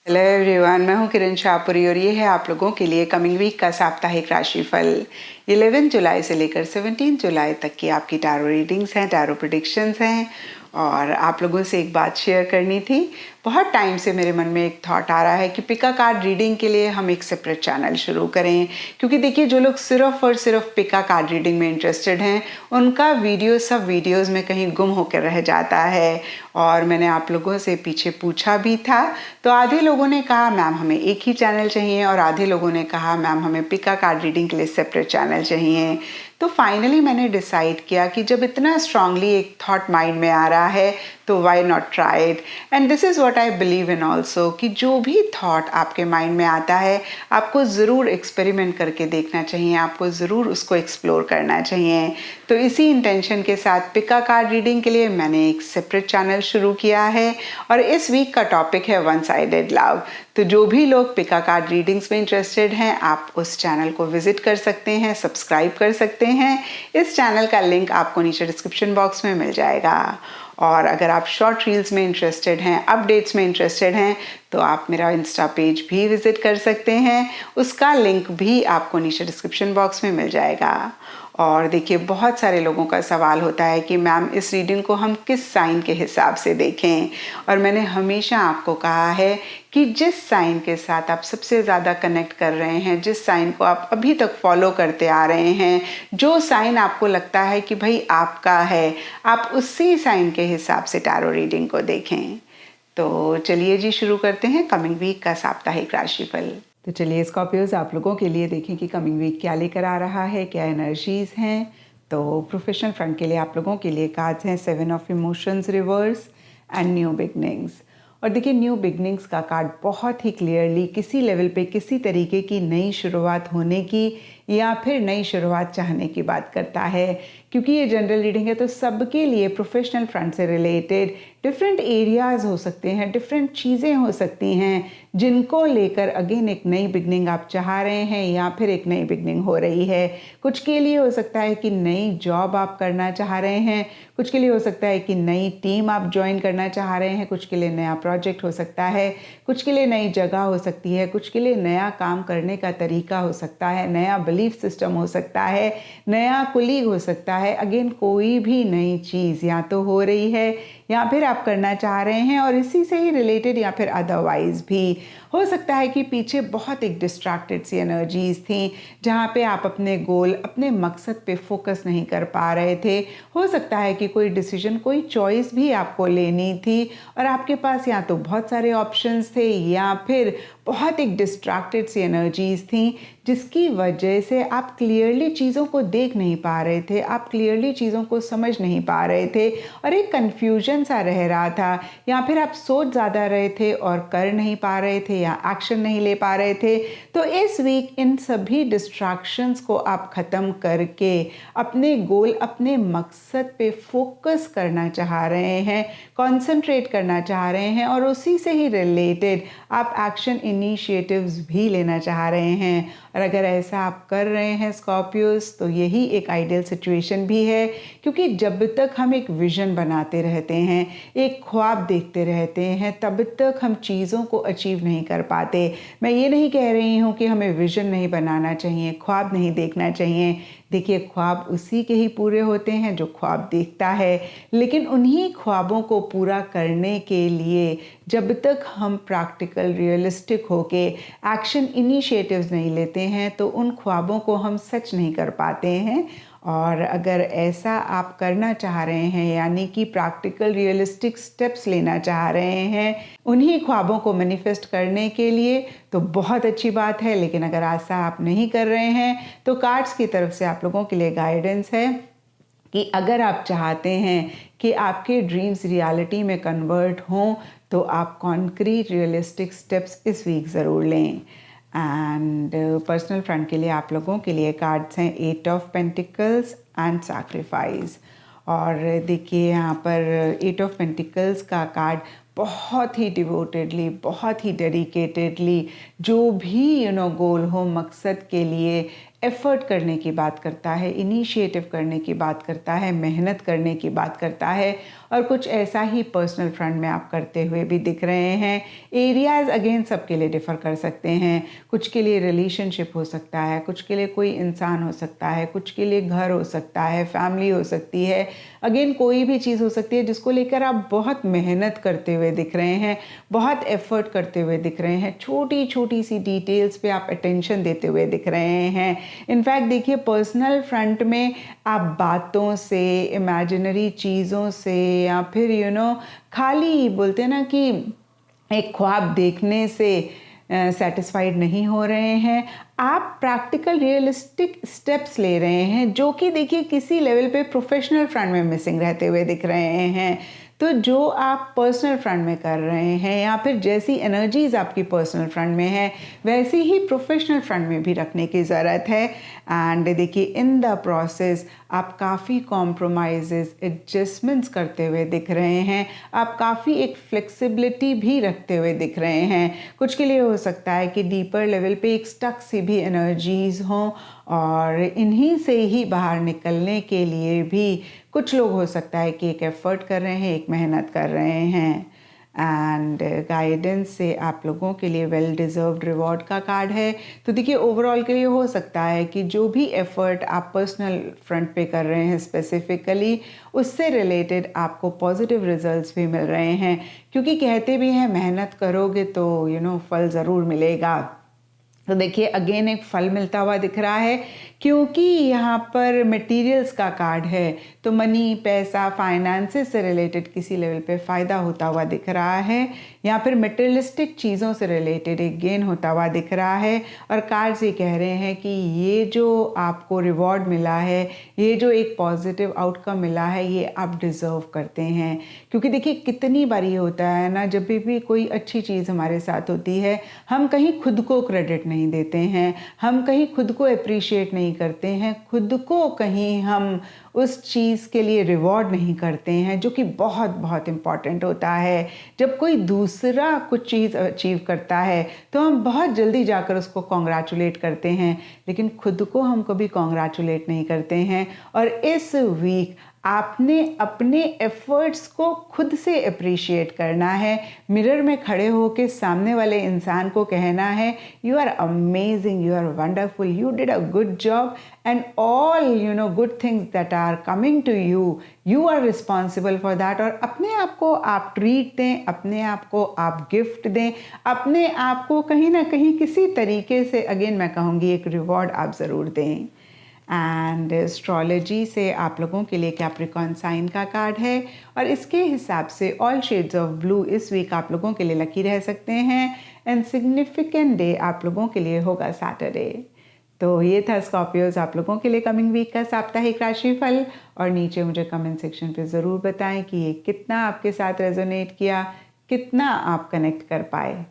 Hello everyone, मैं हूं किरण शाहपुरी और ये है आप लोगों के लिए कमिंग वीक का साप्ताहिक राशिफल 11 जुलाई से लेकर 17 जुलाई तक की आपकी टैरो रीडिंग्स हैं, टैरो प्रेडिक्शंस हैं। और आप लोगों से एक बात शेयर करनी थी। बहुत टाइम से मेरे मन में एक थॉट आ रहा है कि पिका कार्ड रीडिंग के लिए हम एक सेपरेट चैनल शुरू करें, क्योंकि देखिए जो लोग सिर्फ और सिर्फ पिका कार्ड रीडिंग में इंटरेस्टेड हैं उनका वीडियो सब वीडियोस में कहीं गुम होकर रह जाता है। और मैंने आप लोगों से पीछे पूछा भी था, तो आधे लोगों ने कहा मैम हमें एक ही चैनल चाहिए और आधे लोगों ने कहा मैम हमें पिका कार्ड रीडिंग के लिए सेपरेट चैनल चाहिए। तो फाइनली मैंने डिसाइड किया कि जब इतना स्ट्रांगली एक थॉट माइंड में आ रहा है तो why not try it. And this is what I believe in also कि जो भी थॉट आपके माइंड में आता है आपको ज़रूर एक्सपेरिमेंट करके देखना चाहिए, आपको ज़रूर उसको एक्सप्लोर करना चाहिए। तो इसी इंटेंशन के साथ पिका कार्ड रीडिंग के लिए मैंने एक सेपरेट चैनल शुरू किया है और इस वीक का टॉपिक है वन साइडेड लव। तो जो भी लोग पिका कार्ड रीडिंग्स में इंटरेस्टेड हैं आप उस चैनल को विजिट कर सकते हैं, सब्सक्राइब कर सकते हैं। इस चैनल का लिंक आपको नीचे डिस्क्रिप्शन बॉक्स में मिल जाएगा। और अगर आप शॉर्ट रील्स में इंटरेस्टेड हैं, अपडेट्स में इंटरेस्टेड हैं, तो आप मेरा इंस्टा पेज भी विजिट कर सकते हैं, उसका लिंक भी आपको नीचे डिस्क्रिप्शन बॉक्स में मिल जाएगा। और देखिए बहुत सारे लोगों का सवाल होता है कि मैम इस रीडिंग को हम किस साइन के हिसाब से देखें, और मैंने हमेशा आपको कहा है कि जिस साइन के साथ आप सबसे ज़्यादा कनेक्ट कर रहे हैं, जिस साइन को आप अभी तक फॉलो करते आ रहे हैं, जो साइन आपको लगता है कि भाई आपका है, आप उसी साइन के हिसाब से टैरो रीडिंग को देखें। तो चलिए जी शुरू करते हैं कमिंग वीक का साप्ताहिक राशिफल। तो चलिए स्कॉर्पियोज आप लोगों के लिए देखें कि कमिंग वीक क्या लेकर आ रहा है, क्या एनर्जीज हैं। तो प्रोफेशनल फ्रंट के लिए आप लोगों के लिए कार्ड्स हैं 7 of emotions reverse and new beginnings. और देखिए न्यू बिगनिंग्स का कार्ड बहुत ही क्लियरली किसी लेवल पे किसी तरीके की नई शुरुआत होने की या फिर नई शुरुआत चाहने की बात करता है। क्योंकि ये जनरल रीडिंग है तो सबके लिए प्रोफेशनल फ्रंट से रिलेटेड डिफरेंट एरियाज़ हो सकते हैं, डिफरेंट चीज़ें हो सकती हैं जिनको लेकर अगेन एक नई बिगनिंग आप चाह रहे हैं या फिर एक नई बिगनिंग हो रही है। कुछ के लिए हो सकता है कि नई जॉब आप करना चाह रहे हैं, कुछ के लिए हो सकता है कि नई टीम आप ज्वाइन करना चाह रहे हैं, कुछ के लिए नया प्रोजेक्ट हो सकता है, कुछ के लिए नई जगह हो सकती है, कुछ के लिए नया काम करने का तरीका हो सकता है, नया बिलीफ सिस्टम हो सकता है, नया कुलीग हो सकता है। अगेन कोई भी नई चीज़ या तो हो रही है या फिर आप करना चाह रहे हैं और इसी से ही रिलेटेड या फिर अदरवाइज भी हो सकता है कि पीछे बहुत एक डिस्ट्रैक्टेड सी एनर्जीज थी जहाँ पे आप अपने गोल, अपने मकसद पे फोकस नहीं कर पा रहे थे। हो सकता है कि कोई डिसीजन, कोई चॉइस भी आपको लेनी थी और आपके पास या तो बहुत सारे ऑप्शंस थे या फिर बहुत एक डिस्ट्रैक्टेड सी एनर्जीज थी जिसकी वजह से आप क्लियरली चीज़ों को देख नहीं पा रहे थे, आप क्लियरली चीज़ों को समझ नहीं पा रहे थे और एक कन्फ्यूजन सा रह रहा था, या फिर आप सोच ज़्यादा रहे थे और कर नहीं पा रहे थे या एक्शन नहीं ले पा रहे थे। तो इस वीक इन सभी डिस्ट्रैक्शंस को आप ख़त्म करके अपने गोल, अपने मकसद पे फोकस करना चाह रहे हैं, कॉन्सेंट्रेट करना चाह रहे हैं और उसी से ही रिलेटेड आप एक्शन इनिशिएटिव्स भी लेना चाह रहे हैं। और अगर ऐसा आप कर रहे हैं स्कॉर्पियोस तो यही एक आइडियल सिचुएशन भी है, क्योंकि जब तक हम एक विजन बनाते रहते हैं, एक ख्वाब देखते रहते हैं, तब तक हम चीज़ों को अचीव नहीं कर पाते। मैं ये नहीं कह रही हूँ कि हमें विजन नहीं बनाना चाहिए, ख्वाब नहीं देखना चाहिए। देखिए ख्वाब उसी के ही पूरे होते हैं जो ख्वाब देखता है, लेकिन उन्हीं ख्वाबों को पूरा करने के लिए जब तक हम प्रैक्टिकल, रियलिस्टिक होके एक्शन इनिशिएटिव्स नहीं लेते हैं तो उन ख्वाबों को हम सच नहीं कर पाते हैं। और अगर ऐसा आप करना चाह रहे हैं, यानी कि प्रैक्टिकल रियलिस्टिक स्टेप्स लेना चाह रहे हैं उन्हीं ख्वाबों को मैनिफेस्ट करने के लिए, तो बहुत अच्छी बात है। लेकिन अगर ऐसा आप नहीं कर रहे हैं तो कार्ड्स की तरफ से आप लोगों के लिए गाइडेंस है कि अगर आप चाहते हैं कि आपके ड्रीम्स रियलिटी में कन्वर्ट हों तो आप कॉन्क्रीट रियलिस्टिक स्टेप्स इस वीक ज़रूर लें। एंड पर्सनल फ्रंट के लिए आप लोगों के लिए कार्ड्स हैं 8 ऑफ पेंटिकल्स एंड सैक्रिफाइस। और देखिए यहाँ पर 8 ऑफ पेंटिकल्स का कार्ड बहुत ही डिवोटेडली, बहुत ही डेडिकेटेडली जो भी गोल हो, मकसद के लिए एफर्ट करने की बात करता है, इनिशिएटिव करने की बात करता है, मेहनत करने की बात करता है। और कुछ ऐसा ही पर्सनल फ्रंट में आप करते हुए भी दिख रहे हैं। एरियाज अगेन सबके लिए डिफ़र कर सकते हैं। कुछ के लिए रिलेशनशिप हो सकता है, कुछ के लिए कोई इंसान हो सकता है, कुछ के लिए घर हो सकता है, फैमिली हो सकती है। अगेन कोई भी चीज़ हो सकती है जिसको लेकर आप बहुत मेहनत करते हुए दिख रहे हैं, बहुत एफर्ट करते हुए दिख रहे हैं, छोटी छोटी सी डिटेल्स पे आप अटेंशन देते हुए दिख रहे हैं। इनफैक्ट देखिए पर्सनल फ्रंट में आप बातों से, इमेजिनरी चीज़ों से, या फिर खाली बोलते हैं ना कि एक ख्वाब देखने से सेटिस्फाइड नहीं हो रहे हैं। आप प्रैक्टिकल रियलिस्टिक स्टेप्स ले रहे हैं जो कि देखिए किसी लेवल पे प्रोफेशनल फ्रंट में मिसिंग रहते हुए दिख रहे हैं। तो जो आप पर्सनल फ्रंट में कर रहे हैं या फिर जैसी एनर्जीज आपकी पर्सनल फ्रंट में है वैसी ही प्रोफेशनल फ्रंट में भी रखने की ज़रूरत है। एंड देखिए इन द प्रोसेस आप काफ़ी कॉम्प्रोमाइज़ेस, एडजस्टमेंट्स करते हुए दिख रहे हैं। आप काफ़ी एक फ्लेक्सिबिलिटी भी रखते हुए दिख रहे हैं। कुछ के लिए हो सकता है कि डीपर लेवल पे एक स्टक सी भी एनर्जीज़ हों और इन्हीं से ही बाहर निकलने के लिए भी कुछ लोग हो सकता है कि एक एफ़र्ट कर रहे हैं, एक मेहनत कर रहे हैं। एंड गाइडेंस से आप लोगों के लिए वेल डिज़र्व्ड रिवॉर्ड का कार्ड है। तो देखिए ओवरऑल के लिए हो सकता है कि जो भी एफ़र्ट आप पर्सनल फ्रंट पे कर रहे हैं स्पेसिफिकली उससे रिलेटेड आपको पॉजिटिव रिजल्ट्स भी मिल रहे हैं, क्योंकि कहते भी हैं मेहनत करोगे तो फल ज़रूर मिलेगा। तो देखिए अगेन एक फल मिलता हुआ दिख रहा है, क्योंकि यहाँ पर मटेरियल्स का कार्ड है तो मनी, पैसा, फाइनेंसेस से रिलेटेड किसी लेवल पे फ़ायदा होता हुआ दिख रहा है, या फिर मटेरियलिस्टिक चीज़ों से रिलेटेड एक गेन होता हुआ दिख रहा है। और कार्ड्स ये कह रहे हैं कि ये जो आपको रिवॉर्ड मिला है, ये जो एक पॉजिटिव आउटकम मिला है, ये आप डिज़र्व करते हैं। क्योंकि देखिए कितनी बार ये होता है ना, जब भी कोई अच्छी चीज़ हमारे साथ होती है हम कहीं खुद को क्रेडिट नहीं देते हैं, हम कहीं खुद को अप्रिशिएट नहीं करते हैं, खुद को कहीं हम उस चीज़ के लिए रिवॉर्ड नहीं करते हैं, जो कि बहुत बहुत इम्पॉर्टेंट होता है। जब कोई दूसरा कुछ चीज़ अचीव करता है तो हम बहुत जल्दी जाकर उसको कॉन्ग्रेचुलेट करते हैं, लेकिन खुद को हम कभी कॉन्ग्रेचुलेट नहीं करते हैं। और इस वीक आपने अपने एफर्ट्स को खुद से अप्रिशिएट करना है। मिरर में खड़े होकर सामने वाले इंसान को कहना है you are amazing, you are wonderful, you did a good job and all good things that are coming to you, you are responsible for that. और अपने आप को आप ट्रीट दें, अपने आप को आप गिफ्ट दें, अपने आप को कहीं ना कहीं किसी तरीके से अगेन मैं कहूँगी एक रिवॉर्ड आप ज़रूर दें। एंड एस्ट्रोलॉजी से आप लोगों के लिए कैप्रिकॉर्न साइन का कार्ड है और इसके हिसाब से ऑल शेड्स ऑफ ब्लू इस वीक आप लोगों के लिए लकी रह सकते हैं। एंड सिग्निफिकेंट डे आप लोगों के लिए होगा सैटरडे। तो ये था स्कॉर्पियोज आप लोगों के लिए कमिंग वीक का साप्ताहिक राशिफल। और नीचे मुझे कमेंट सेक्शन पे ज़रूर बताएं कि ये कितना आपके साथ रेजोनेट किया, कितना आप कनेक्ट कर पाए।